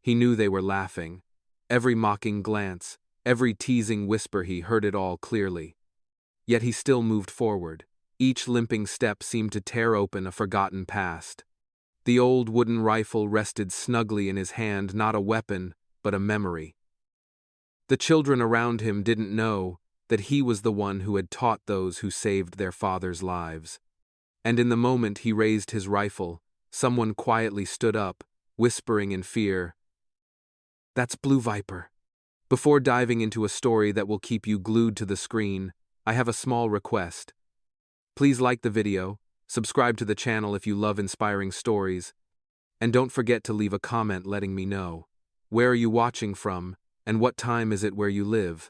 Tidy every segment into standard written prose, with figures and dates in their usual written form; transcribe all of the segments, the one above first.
He knew they were laughing. Every mocking glance, every teasing whisper, he heard it all clearly. Yet he still moved forward. Each limping step seemed to tear open a forgotten past. The old wooden rifle rested snugly in his hand, not a weapon, but a memory. The children around him didn't know that he was the one who had taught those who saved their fathers' lives. And in the moment he raised his rifle, someone quietly stood up, whispering in fear, "That's Blue Viper." Before diving into a story that will keep you glued to the screen, I have a small request. Please like the video, subscribe to the channel if you love inspiring stories, and don't forget to leave a comment letting me know, where are you watching from, and what time is it where you live?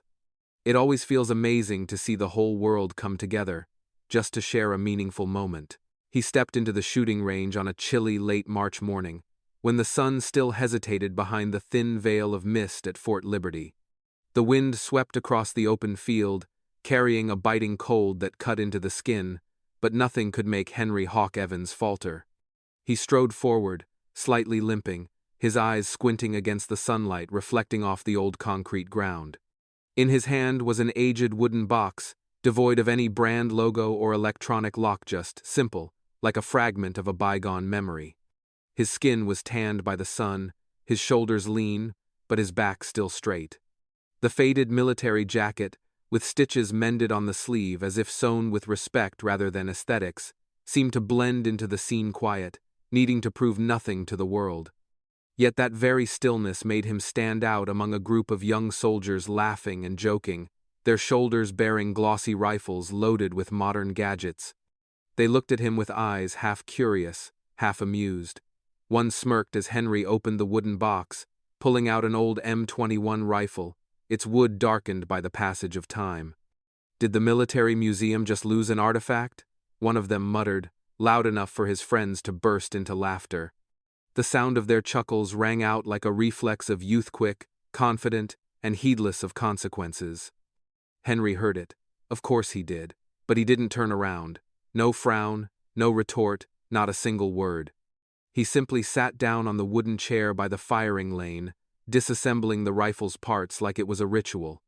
It always feels amazing to see the whole world come together, just to share a meaningful moment. He stepped into the shooting range on a chilly late March morning, when the sun still hesitated behind the thin veil of mist at Fort Liberty. The wind swept across the open field, carrying a biting cold that cut into the skin, but nothing could make Henry Hawk Evans falter. He strode forward, slightly limping, his eyes squinting against the sunlight reflecting off the old concrete ground. In his hand was an aged wooden box, devoid of any brand logo or electronic lock, just simple, like a fragment of a bygone memory. His skin was tanned by the sun, his shoulders lean, but his back still straight. The faded military jacket, with stitches mended on the sleeve as if sewn with respect rather than aesthetics, seemed to blend into the scene quiet, needing to prove nothing to the world. Yet that very stillness made him stand out among a group of young soldiers laughing and joking, their shoulders bearing glossy rifles loaded with modern gadgets. They looked at him with eyes half curious, half amused. One smirked as Henry opened the wooden box, pulling out an old M21 rifle, its wood darkened by the passage of time. "Did the military museum just lose an artifact?" one of them muttered, loud enough for his friends to burst into laughter. The sound of their chuckles rang out like a reflex of youth, quick, confident, and heedless of consequences. Henry heard it. Of course he did. But he didn't turn around. No frown, no retort, not a single word. He simply sat down on the wooden chair by the firing lane, disassembling the rifle's parts like it was a ritual.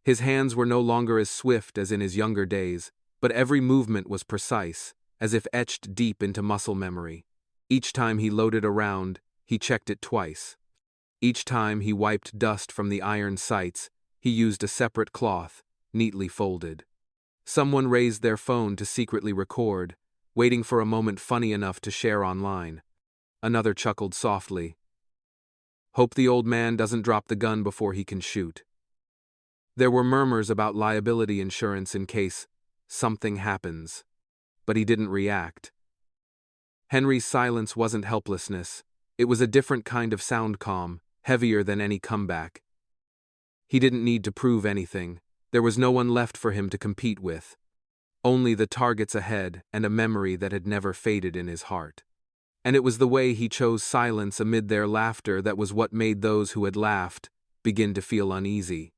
His hands were no longer as swift as in his younger days, but every movement was precise, as if etched deep into muscle memory. Each time he loaded a round, he checked it twice. Each time he wiped dust from the iron sights, he used a separate cloth, neatly folded. Someone raised their phone to secretly record, waiting for a moment funny enough to share online. Another chuckled softly. "Hope the old man doesn't drop the gun before he can shoot." There were murmurs about liability insurance in case something happens, but he didn't react. Henry's silence wasn't helplessness. It was a different kind of sound calm, heavier than any comeback. He didn't need to prove anything. There was no one left for him to compete with. Only the targets ahead and a memory that had never faded in his heart. And it was the way he chose silence amid their laughter that was what made those who had laughed begin to feel uneasy.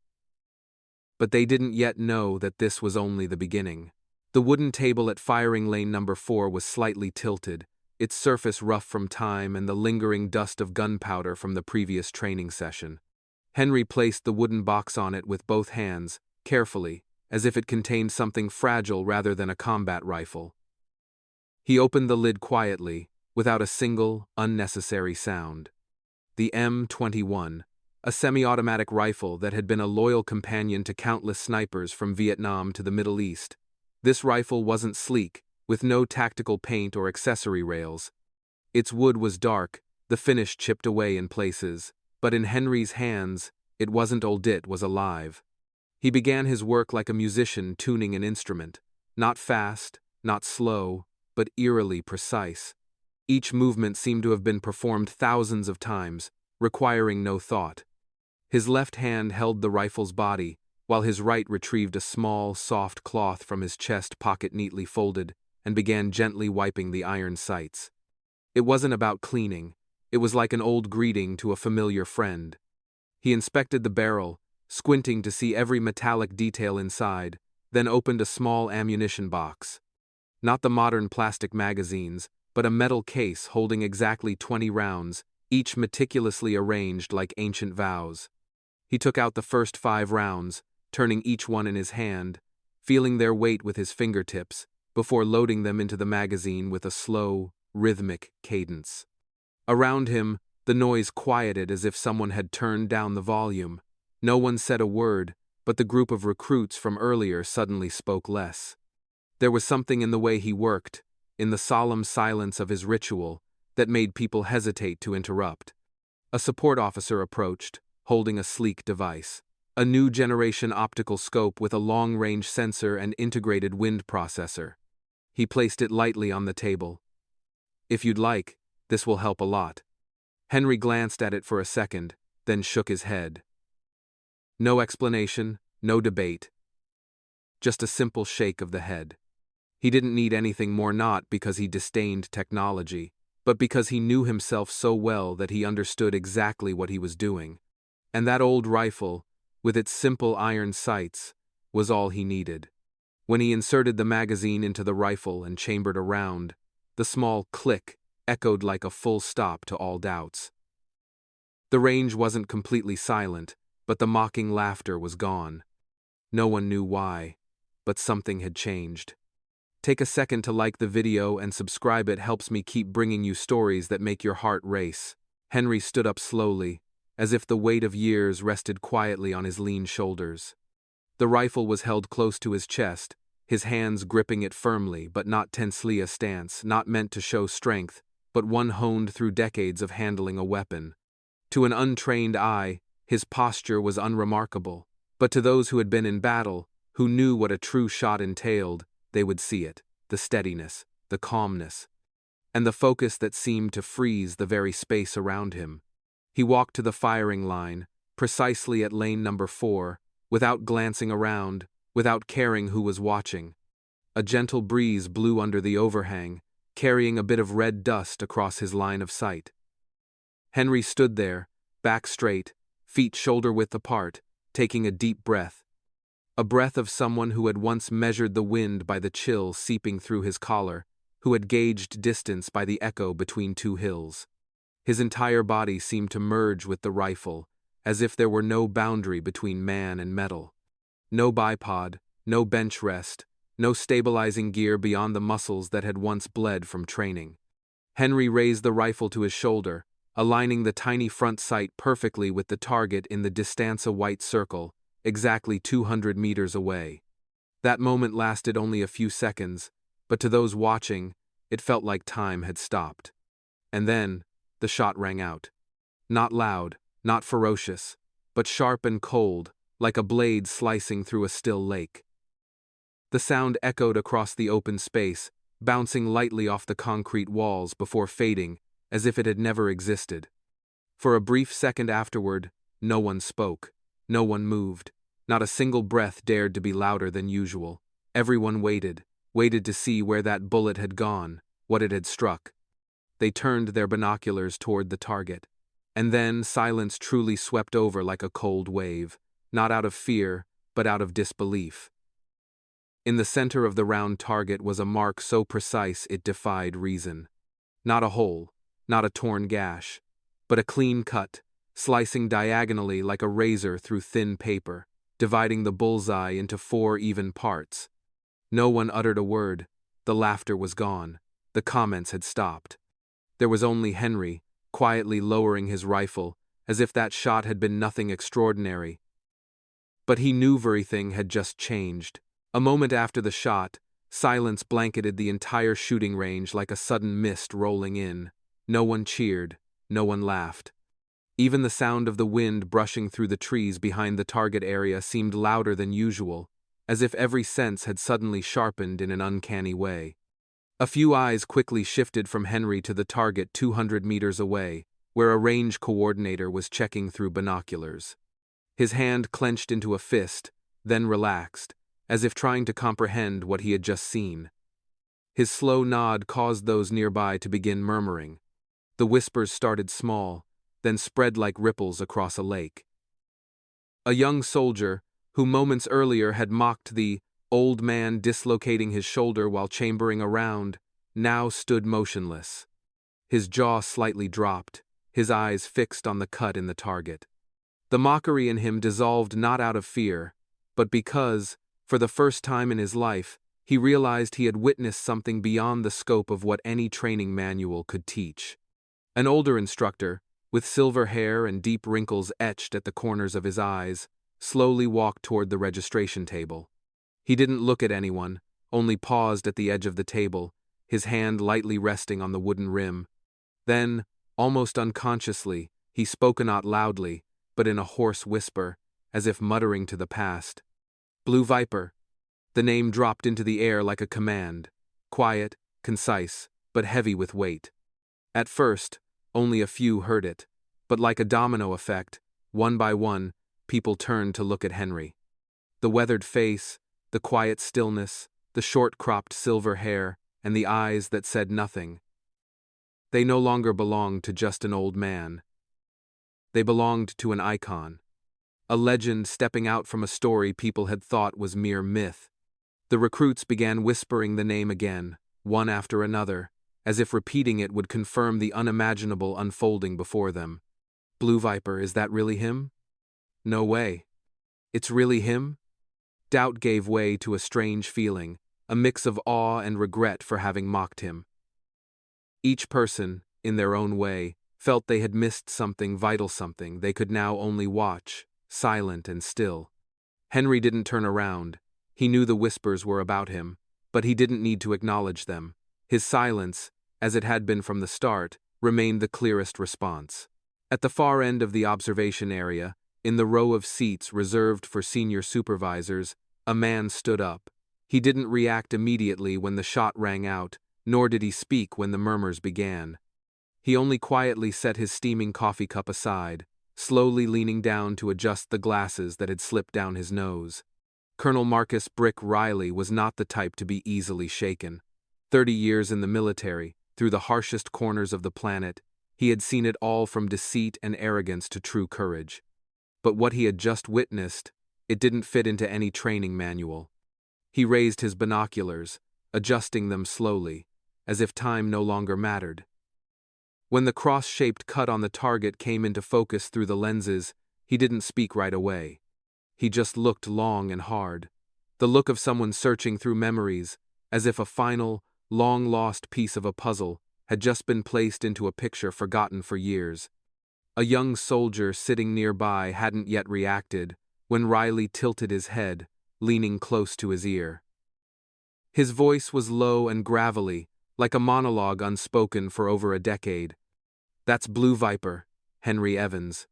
But they didn't yet know that this was only the beginning. The wooden table at firing lane number 4 was slightly tilted, its surface rough from time and the lingering dust of gunpowder from the previous training session. Henry placed the wooden box on it with both hands, carefully, as if it contained something fragile rather than a combat rifle. He opened the lid quietly, without a single, unnecessary sound. The M21, a semi-automatic rifle that had been a loyal companion to countless snipers from Vietnam to the Middle East. This rifle wasn't sleek, with no tactical paint or accessory rails. Its wood was dark, the finish chipped away in places, but in Henry's hands, it wasn't old, it was alive. He began his work like a musician tuning an instrument, not fast, not slow, but eerily precise. Each movement seemed to have been performed thousands of times, requiring no thought. His left hand held the rifle's body, while his right retrieved a small, soft cloth from his chest pocket neatly folded, and began gently wiping the iron sights. It wasn't about cleaning, it was like an old greeting to a familiar friend. He inspected the barrel, squinting to see every metallic detail inside, then opened a small ammunition box. Not the modern plastic magazines, but a metal case holding exactly 20 rounds, each meticulously arranged like ancient vows. He took out the first 5 rounds, turning each one in his hand, feeling their weight with his fingertips, before loading them into the magazine with a slow, rhythmic cadence. Around him, the noise quieted as if someone had turned down the volume. No one said a word, but the group of recruits from earlier suddenly spoke less. There was something in the way he worked, in the solemn silence of his ritual, that made people hesitate to interrupt. A support officer approached, holding a sleek device, a new generation optical scope with a long-range sensor and integrated wind processor. He placed it lightly on the table. "If you'd like, this will help a lot." Henry glanced at it for a second, then shook his head. No explanation, no debate. Just a simple shake of the head. He didn't need anything more, not because he disdained technology, but because he knew himself so well that he understood exactly what he was doing. And that old rifle, with its simple iron sights, was all he needed. When he inserted the magazine into the rifle and chambered a round, the small click echoed like a full stop to all doubts. The range wasn't completely silent, but the mocking laughter was gone. No one knew why, but something had changed. Take a second to like the video and subscribe. It helps me keep bringing you stories that make your heart race. Henry stood up slowly, as if the weight of years rested quietly on his lean shoulders. The rifle was held close to his chest, his hands gripping it firmly but not tensely, a stance not meant to show strength, but one honed through decades of handling a weapon. To an untrained eye, his posture was unremarkable, but to those who had been in battle, who knew what a true shot entailed, they would see it, the steadiness, the calmness, and the focus that seemed to freeze the very space around him. He walked to the firing line, precisely at lane number 4, without glancing around, without caring who was watching. A gentle breeze blew under the overhang, carrying a bit of red dust across his line of sight. Henry stood there, back straight, feet shoulder-width apart, taking a deep breath. A breath of someone who had once measured the wind by the chill seeping through his collar, who had gauged distance by the echo between 2 hills. His entire body seemed to merge with the rifle, as if there were no boundary between man and metal. No bipod, no bench rest, no stabilizing gear beyond the muscles that had once bled from training. Henry raised the rifle to his shoulder, aligning the tiny front sight perfectly with the target in the distanza white circle, exactly 200 meters away. That moment lasted only a few seconds, but to those watching, it felt like time had stopped. And then, the shot rang out. Not loud, not ferocious, but sharp and cold, like a blade slicing through a still lake. The sound echoed across the open space, bouncing lightly off the concrete walls before fading, as if it had never existed. For a brief second afterward, no one spoke, no one moved, not a single breath dared to be louder than usual. Everyone waited to see where that bullet had gone, what it had struck. They turned their binoculars toward the target. And then silence truly swept over like a cold wave, not out of fear, but out of disbelief. In the center of the round target was a mark so precise it defied reason. Not a hole, not a torn gash, but a clean cut, slicing diagonally like a razor through thin paper, dividing the bullseye into 4 even parts. No one uttered a word. The laughter was gone. The comments had stopped. There was only Henry, quietly lowering his rifle, as if that shot had been nothing extraordinary. But he knew everything had just changed. A moment after the shot, silence blanketed the entire shooting range like a sudden mist rolling in. No one cheered, no one laughed. Even the sound of the wind brushing through the trees behind the target area seemed louder than usual, as if every sense had suddenly sharpened in an uncanny way. A few eyes quickly shifted from Henry to the target 200 meters away, where a range coordinator was checking through binoculars. His hand clenched into a fist, then relaxed, as if trying to comprehend what he had just seen. His slow nod caused those nearby to begin murmuring. The whispers started small, then spread like ripples across a lake. A young soldier, who moments earlier had mocked the old man dislocating his shoulder while chambering a round, now stood motionless. His jaw slightly dropped, his eyes fixed on the cut in the target. The mockery in him dissolved not out of fear, but because, for the first time in his life, he realized he had witnessed something beyond the scope of what any training manual could teach. An older instructor, with silver hair and deep wrinkles etched at the corners of his eyes, slowly walked toward the registration table. He didn't look at anyone, only paused at the edge of the table, his hand lightly resting on the wooden rim. Then, almost unconsciously, he spoke not loudly, but in a hoarse whisper, as if muttering to the past. "Blue Viper." The name dropped into the air like a command, quiet, concise, but heavy with weight. At first, only a few heard it, but like a domino effect, one by one, people turned to look at Henry. The weathered face, the quiet stillness, the short-cropped silver hair, and the eyes that said nothing. They no longer belonged to just an old man. They belonged to an icon, a legend stepping out from a story people had thought was mere myth. The recruits began whispering the name again, one after another, as if repeating it would confirm the unimaginable unfolding before them. "Blue Viper, is that really him? No way. It's really him?" Doubt gave way to a strange feeling, a mix of awe and regret for having mocked him. Each person, in their own way, felt they had missed something vital, something they could now only watch, silent and still. Henry didn't turn around. He knew the whispers were about him, but he didn't need to acknowledge them. His silence, as it had been from the start, remained the clearest response. At the far end of the observation area, in the row of seats reserved for senior supervisors, a man stood up. He didn't react immediately when the shot rang out, nor did he speak when the murmurs began. He only quietly set his steaming coffee cup aside, slowly leaning down to adjust the glasses that had slipped down his nose. Colonel Marcus Brick Riley was not the type to be easily shaken. 30 years in the military, through the harshest corners of the planet, he had seen it all from deceit and arrogance to true courage. But what he had just witnessed, it didn't fit into any training manual. He raised his binoculars, adjusting them slowly, as if time no longer mattered. When the cross-shaped cut on the target came into focus through the lenses, he didn't speak right away. He just looked long and hard, the look of someone searching through memories, as if a final, long-lost piece of a puzzle had just been placed into a picture forgotten for years. A young soldier sitting nearby hadn't yet reacted when Riley tilted his head, leaning close to his ear. His voice was low and gravelly, like a monologue unspoken for over a decade. "That's Blue Viper, Henry Evans."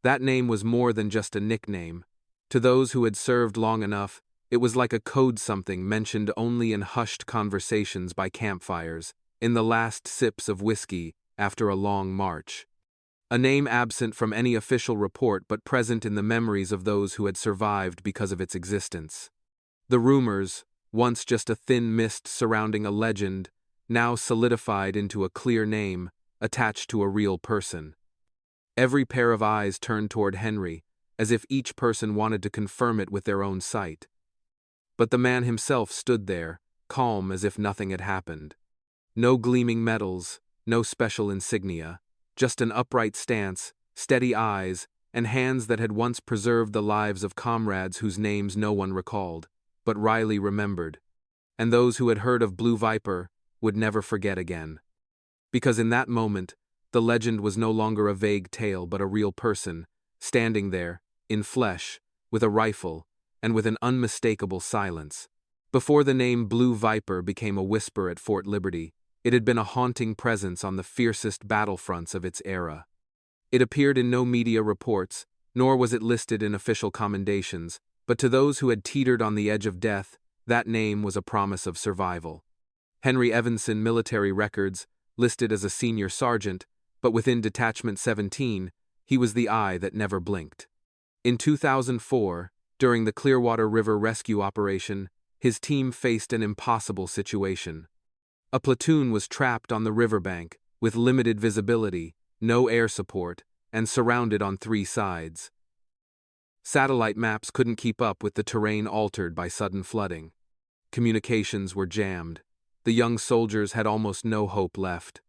That name was more than just a nickname. To those who had served long enough, it was like a code, something mentioned only in hushed conversations by campfires, in the last sips of whiskey after a long march. A name absent from any official report but present in the memories of those who had survived because of its existence. The rumors, once just a thin mist surrounding a legend, now solidified into a clear name, attached to a real person. Every pair of eyes turned toward Henry, as if each person wanted to confirm it with their own sight. But the man himself stood there, calm as if nothing had happened. No gleaming medals, no special insignia, just an upright stance, steady eyes, and hands that had once preserved the lives of comrades whose names no one recalled, but Riley remembered. And those who had heard of Blue Viper would never forget again. Because in that moment, the legend was no longer a vague tale but a real person, standing there, in flesh, with a rifle, and with an unmistakable silence. Before the name Blue Viper became a whisper at Fort Liberty, it had been a haunting presence on the fiercest battlefronts of its era. It appeared in no media reports, nor was it listed in official commendations, but to those who had teetered on the edge of death, that name was a promise of survival. Henry Evanson military records, listed as a senior sergeant, but within Detachment 17, he was the eye that never blinked. In 2004, during the Clearwater River rescue operation, his team faced an impossible situation. A platoon was trapped on the riverbank, with limited visibility, no air support, and surrounded on 3 sides. Satellite maps couldn't keep up with the terrain altered by sudden flooding. Communications were jammed. The young soldiers had almost no hope left.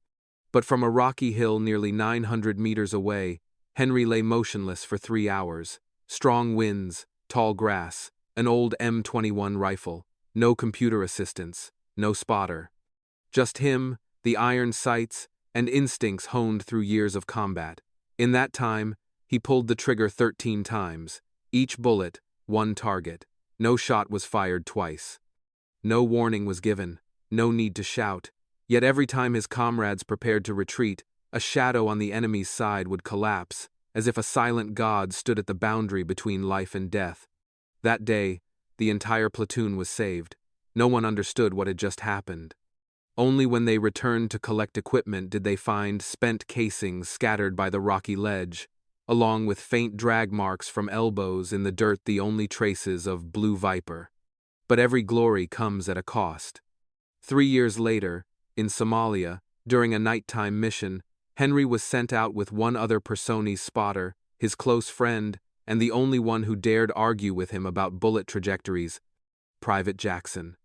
But from a rocky hill nearly 900 meters away, Henry lay motionless for 3 hours. Strong winds, tall grass, an old M21 rifle, no computer assistance, no spotter. Just him, the iron sights, and instincts honed through years of combat. In that time, he pulled the trigger 13 times, each bullet, one target. No shot was fired twice. No warning was given, no need to shout. Yet every time his comrades prepared to retreat, a shadow on the enemy's side would collapse, as if a silent god stood at the boundary between life and death. That day, the entire platoon was saved. No one understood what had just happened. Only when they returned to collect equipment did they find spent casings scattered by the rocky ledge, along with faint drag marks from elbows in the dirt, the only traces of Blue Viper. But every glory comes at a cost. 3 years later, in Somalia, during a nighttime mission, Henry was sent out with one other Personi's spotter, his close friend, and the only one who dared argue with him about bullet trajectories, Private Jackson.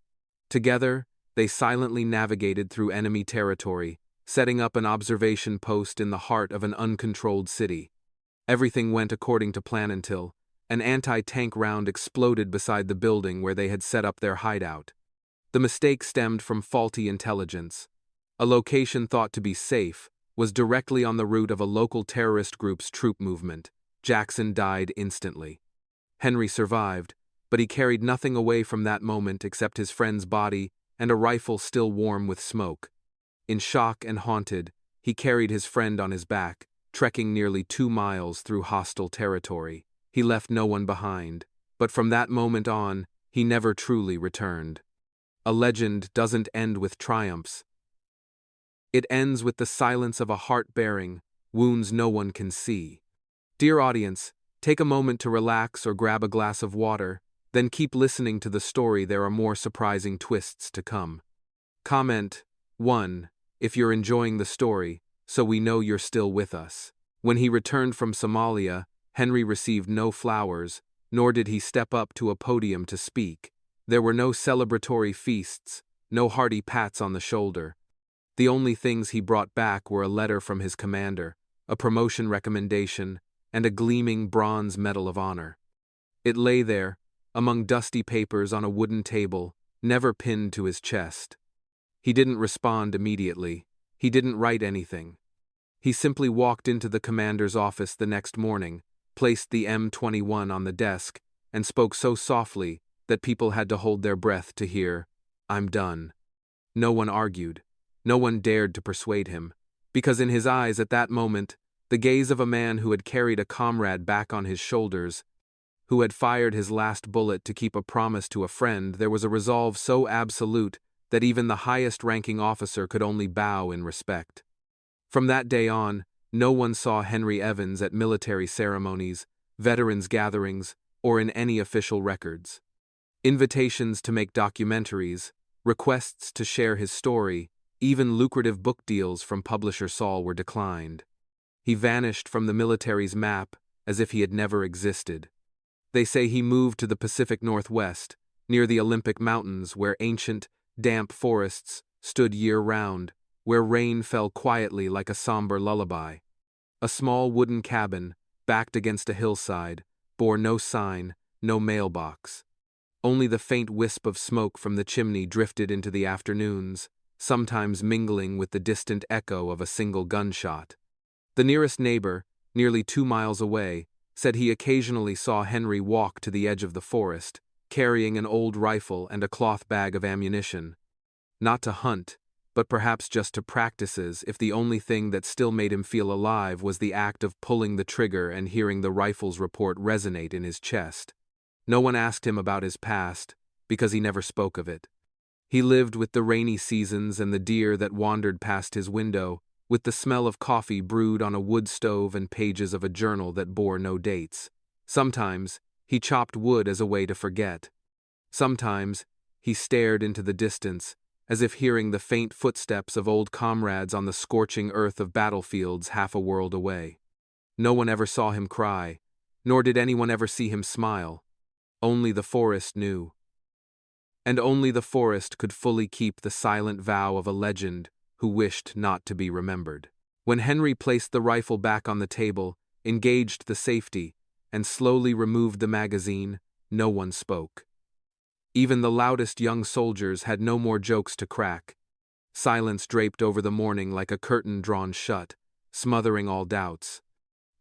Together, they silently navigated through enemy territory, setting up an observation post in the heart of an uncontrolled city. Everything went according to plan until an anti-tank round exploded beside the building where they had set up their hideout. The mistake stemmed from faulty intelligence. A location thought to be safe was directly on the route of a local terrorist group's troop movement. Jackson died instantly. Henry survived, but he carried nothing away from that moment except his friend's body and a rifle still warm with smoke. In shock and haunted, he carried his friend on his back, trekking nearly 2 miles through hostile territory. He left no one behind, but from that moment on, he never truly returned. A legend doesn't end with triumphs. It ends with the silence of a heart bearing wounds no one can see. Dear audience, take a moment to relax or grab a glass of water, then keep listening to the story. There are more surprising twists to come. Comment 1 if you're enjoying the story, so we know you're still with us. When he returned from Somalia, Henry received no flowers, nor did he step up to a podium to speak. There were no celebratory feasts, no hearty pats on the shoulder. The only things he brought back were a letter from his commander, a promotion recommendation, and a gleaming bronze Medal of Honor. It lay there, among dusty papers on a wooden table, never pinned to his chest. He didn't respond immediately. He didn't write anything. He simply walked into the commander's office the next morning, placed the M21 on the desk, and spoke so softly that people had to hold their breath to hear, "I'm done." No one argued. No one dared to persuade him, because in his eyes at that moment, the gaze of a man who had carried a comrade back on his shoulders, who had fired his last bullet to keep a promise to a friend, there was a resolve so absolute that even the highest-ranking officer could only bow in respect. From that day on, no one saw Henry Evans at military ceremonies, veterans' gatherings, or in any official records. Invitations to make documentaries, requests to share his story, even lucrative book deals from publisher Saul were declined. He vanished from the military's map as if he had never existed. They say he moved to the Pacific Northwest, near the Olympic Mountains, where ancient, damp forests stood year-round, where rain fell quietly like a somber lullaby. A small wooden cabin, backed against a hillside, bore no sign, no mailbox. Only the faint wisp of smoke from the chimney drifted into the afternoons, sometimes mingling with the distant echo of a single gunshot. The nearest neighbor, nearly 2 miles away, said he occasionally saw Henry walk to the edge of the forest, carrying an old rifle and a cloth bag of ammunition. Not to hunt, but perhaps just to practices, if the only thing that still made him feel alive was the act of pulling the trigger and hearing the rifle's report resonate in his chest. No one asked him about his past, because he never spoke of it. He lived with the rainy seasons and the deer that wandered past his window, with the smell of coffee brewed on a wood stove and pages of a journal that bore no dates. Sometimes, he chopped wood as a way to forget. Sometimes, he stared into the distance, as if hearing the faint footsteps of old comrades on the scorching earth of battlefields half a world away. No one ever saw him cry, nor did anyone ever see him smile. Only the forest knew. And only the forest could fully keep the silent vow of a legend who wished not to be remembered. When Henry placed the rifle back on the table, engaged the safety, and slowly removed the magazine, no one spoke. Even the loudest young soldiers had no more jokes to crack. Silence draped over the morning like a curtain drawn shut, smothering all doubts.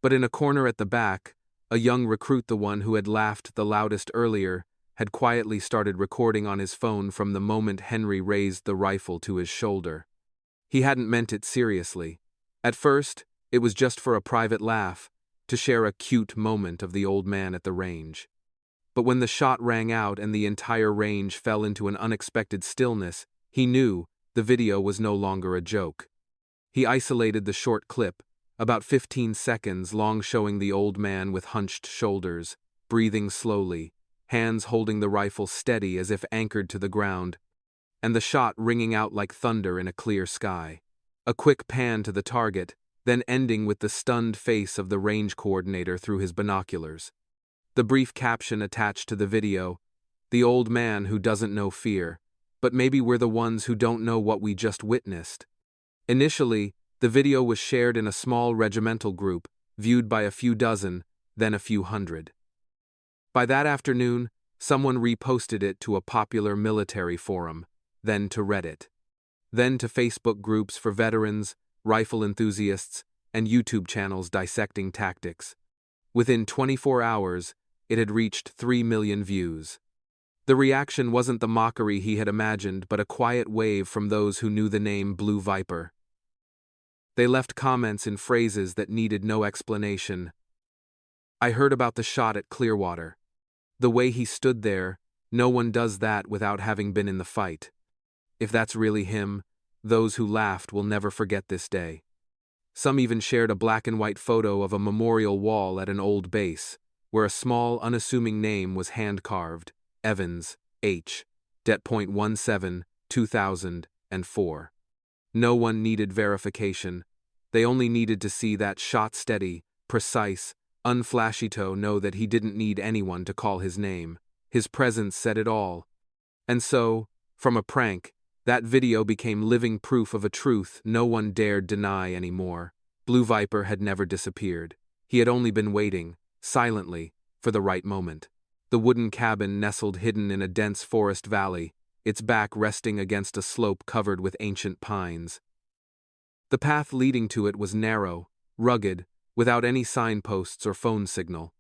But in a corner at the back, a young recruit, the one who had laughed the loudest earlier, had quietly started recording on his phone from the moment Henry raised the rifle to his shoulder. He hadn't meant it seriously. At first, it was just for a private laugh, to share a cute moment of the old man at the range. But when the shot rang out and the entire range fell into an unexpected stillness, he knew the video was no longer a joke. He isolated the short clip, about 15 seconds long, showing the old man with hunched shoulders, breathing slowly, hands holding the rifle steady as if anchored to the ground, and the shot ringing out like thunder in a clear sky. A quick pan to the target, then ending with the stunned face of the range coordinator through his binoculars. The brief caption attached to the video, "The old man who doesn't know fear, but maybe we're the ones who don't know what we just witnessed." Initially, the video was shared in a small regimental group, viewed by a few dozen, then a few hundred. By that afternoon, someone reposted it to a popular military forum, then to Reddit, then to Facebook groups for veterans, rifle enthusiasts, and YouTube channels dissecting tactics. Within 24 hours, it had reached 3 million views. The reaction wasn't the mockery he had imagined, but a quiet wave from those who knew the name Blue Viper. They left comments in phrases that needed no explanation. "I heard about the shot at Clearwater. The way he stood there, no one does that without having been in the fight. If that's really him, those who laughed will never forget this day." Some even shared a black and white photo of a memorial wall at an old base, where a small, unassuming name was hand-carved: Evans, H. Det.17, 2004. No one needed verification. They only needed to see that shot steady, precise, unflashy to know that he didn't need anyone to call his name. His presence said it all. And so, from a prank, that video became living proof of a truth no one dared deny anymore. Blue Viper had never disappeared. He had only been waiting, silently, for the right moment. The wooden cabin nestled hidden in a dense forest valley, its back resting against a slope covered with ancient pines. The path leading to it was narrow, rugged, without any signposts or phone signal.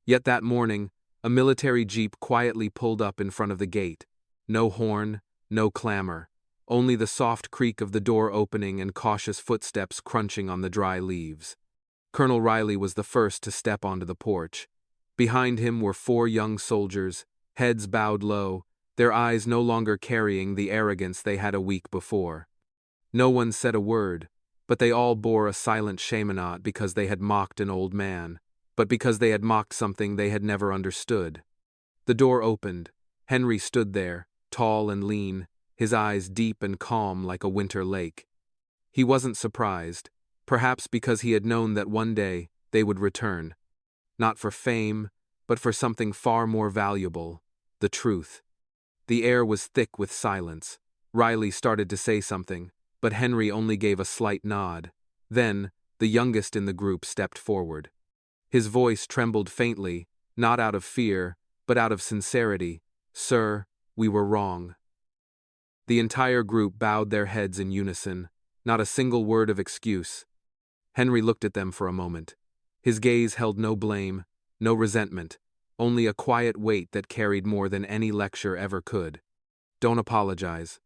Yet that morning, a military jeep quietly pulled up in front of the gate. No horn, no clamor, only the soft creak of the door opening and cautious footsteps crunching on the dry leaves. Colonel Riley was the first to step onto the porch. Behind him were 4 young soldiers, heads bowed low, their eyes no longer carrying the arrogance they had a week before. No one said a word, but they all bore a silent shame, not because they had mocked an old man, but because they had mocked something they had never understood. The door opened. Henry stood there, tall and lean, his eyes deep and calm like a winter lake. He wasn't surprised, perhaps because he had known that one day they would return. Not for fame, but for something far more valuable: the truth. The air was thick with silence. Riley started to say something, but Henry only gave a slight nod. Then, the youngest in the group stepped forward. His voice trembled faintly, not out of fear, but out of sincerity. "Sir, we were wrong." The entire group bowed their heads in unison, not a single word of excuse. Henry looked at them for a moment. His gaze held no blame, no resentment, only a quiet weight that carried more than any lecture ever could. "Don't apologize.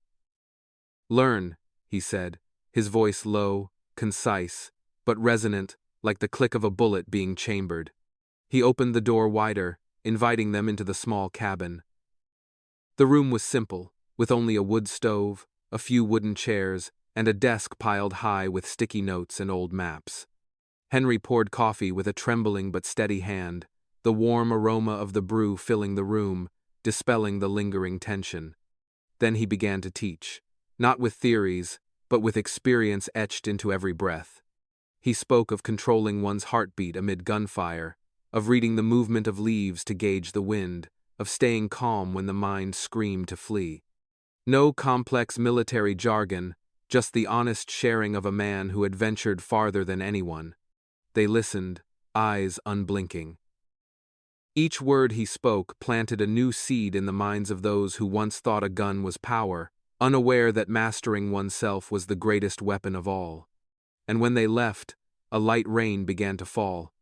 Learn," he said, his voice low, concise, but resonant, like the click of a bullet being chambered. He opened the door wider, inviting them into the small cabin. The room was simple, with only a wood stove, a few wooden chairs, and a desk piled high with sticky notes and old maps. Henry poured coffee with a trembling but steady hand, the warm aroma of the brew filling the room, dispelling the lingering tension. Then he began to teach, not with theories, but with experience etched into every breath. He spoke of controlling one's heartbeat amid gunfire, of reading the movement of leaves to gauge the wind, of staying calm when the mind screamed to flee. No complex military jargon, just the honest sharing of a man who had ventured farther than anyone. They listened, eyes unblinking. Each word he spoke planted a new seed in the minds of those who once thought a gun was power, unaware that mastering oneself was the greatest weapon of all. And when they left, a light rain began to fall.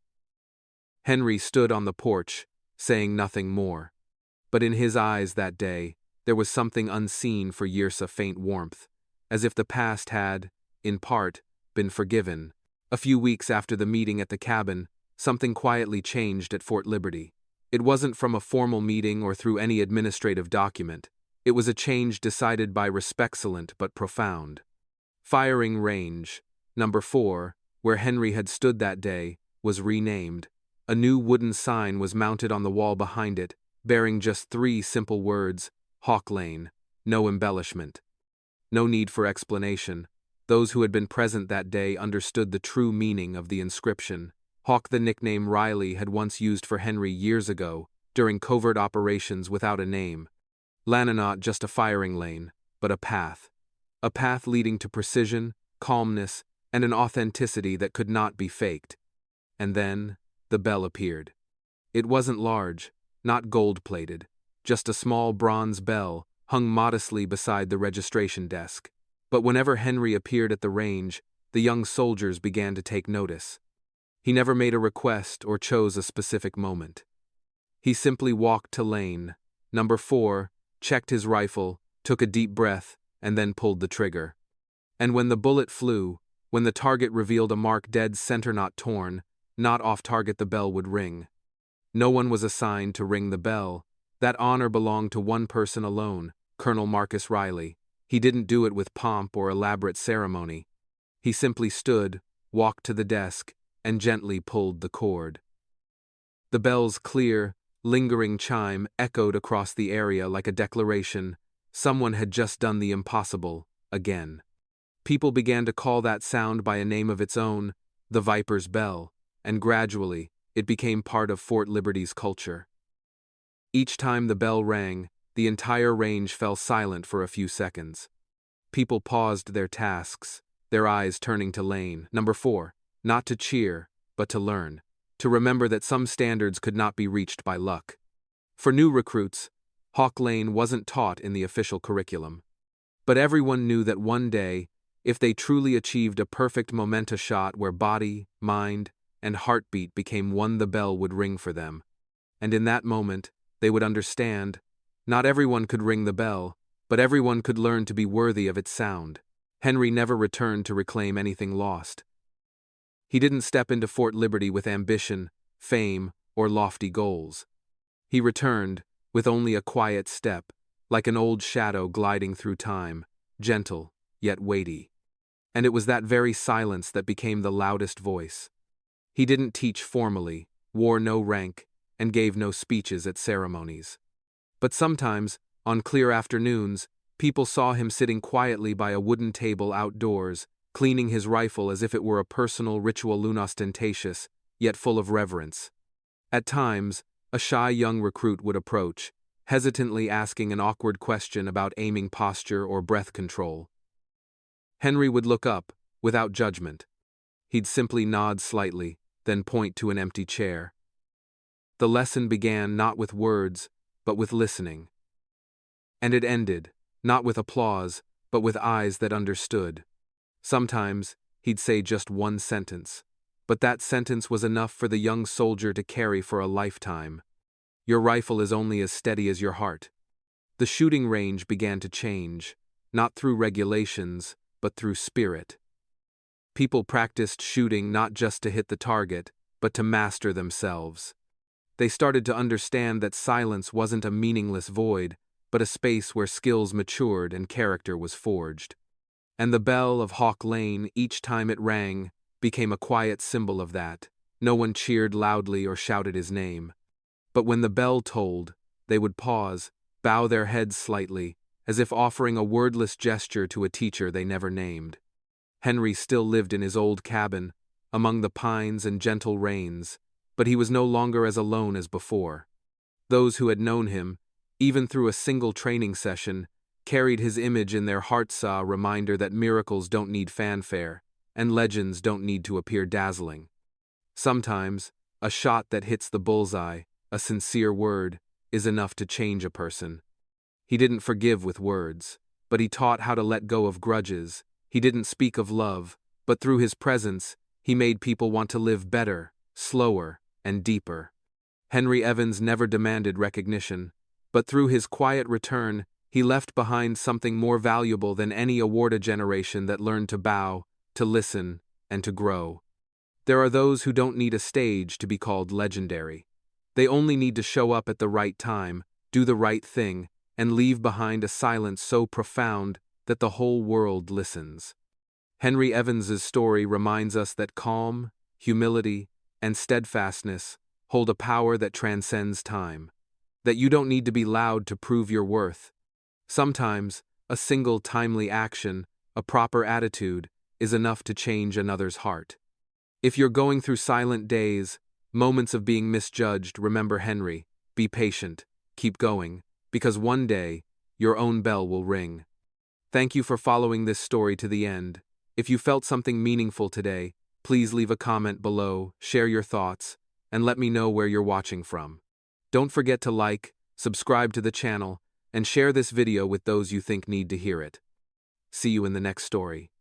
Henry stood on the porch, saying nothing more. But in his eyes that day, there was something unseen for years, a faint warmth, as if the past had, in part, been forgiven. A few weeks after the meeting at the cabin, something quietly changed at Fort Liberty. It wasn't from a formal meeting or through any administrative document. It was a change decided by respectful but profound. Firing Range, Number 4, where Henry had stood that day, was renamed. A new wooden sign was mounted on the wall behind it, bearing just 3 simple words: Hawk Lane, no embellishment. No need for explanation. Those who had been present that day understood the true meaning of the inscription. Hawk, the nickname Riley had once used for Henry years ago, during covert operations without a name. Not just a firing lane, but a path. A path leading to precision, calmness, and an authenticity that could not be faked. And then, the bell appeared. It wasn't large, not gold-plated, just a small bronze bell, hung modestly beside the registration desk. But whenever Henry appeared at the range, the young soldiers began to take notice. He never made a request or chose a specific moment. He simply walked to lane Number 4, checked his rifle, took a deep breath, and then pulled the trigger. And when the bullet flew, when the target revealed a mark dead center, not torn, not off target, the bell would ring. No one was assigned to ring the bell. That honor belonged to one person alone, Colonel Marcus Riley. He didn't do it with pomp or elaborate ceremony. He simply stood, walked to the desk, and gently pulled the cord. The bell's clear, lingering chime echoed across the area like a declaration. Someone had just done the impossible, again. People began to call that sound by a name of its own, the Viper's Bell, and gradually, it became part of Fort Liberty's culture. Each time the bell rang, the entire range fell silent for a few seconds. People paused their tasks, their eyes turning to lane Number 4, not to cheer, but to learn, to remember that some standards could not be reached by luck. For new recruits, Hawk Lane wasn't taught in the official curriculum. But everyone knew that one day, if they truly achieved a perfect momenta shot where body, mind, and heartbeat became one, the bell would ring for them. And in that moment, they would understand, not everyone could ring the bell, but everyone could learn to be worthy of its sound. Henry never returned to reclaim anything lost. He didn't step into Fort Liberty with ambition, fame, or lofty goals. He returned, with only a quiet step, like an old shadow gliding through time, gentle, yet weighty. And it was that very silence that became the loudest voice. He didn't teach formally, wore no rank, and gave no speeches at ceremonies. But sometimes, on clear afternoons, people saw him sitting quietly by a wooden table outdoors, cleaning his rifle as if it were a personal ritual, unostentatious, yet full of reverence. At times, a shy young recruit would approach, hesitantly asking an awkward question about aiming posture or breath control. Henry would look up, without judgment. He'd simply nod slightly, then point to an empty chair. The lesson began not with words, but with listening. And it ended, not with applause, but with eyes that understood. Sometimes, he'd say just one sentence, but that sentence was enough for the young soldier to carry for a lifetime. Your rifle is only as steady as your heart. The shooting range began to change, not through regulations, but through spirit. People practiced shooting not just to hit the target, but to master themselves. They started to understand that silence wasn't a meaningless void, but a space where skills matured and character was forged. And the bell of Hawk Lane, each time it rang, became a quiet symbol of that. No one cheered loudly or shouted his name. But when the bell tolled, they would pause, bow their heads slightly, as if offering a wordless gesture to a teacher they never named. Henry still lived in his old cabin, among the pines and gentle rains, but he was no longer as alone as before. Those who had known him, even through a single training session, carried his image in their hearts, a reminder that miracles don't need fanfare, and legends don't need to appear dazzling. Sometimes, a shot that hits the bullseye, a sincere word, is enough to change a person. He didn't forgive with words, but he taught how to let go of grudges. He didn't speak of love, but through his presence, he made people want to live better, slower, and deeper. Henry Evans never demanded recognition, but through his quiet return, he left behind something more valuable than any award, a generation that learned to bow, to listen, and to grow. There are those who don't need a stage to be called legendary. They only need to show up at the right time, do the right thing, and leave behind a silence so profound that the whole world listens. Henry Evans's story reminds us that calm, humility, and steadfastness hold a power that transcends time, that you don't need to be loud to prove your worth. Sometimes, a single timely action, a proper attitude, is enough to change another's heart. If you're going through silent days, moments of being misjudged, remember Henry, be patient, keep going, because one day, your own bell will ring. Thank you for following this story to the end. If you felt something meaningful today, please leave a comment below, share your thoughts, and let me know where you're watching from. Don't forget to like, subscribe to the channel, and share this video with those you think need to hear it. See you in the next story.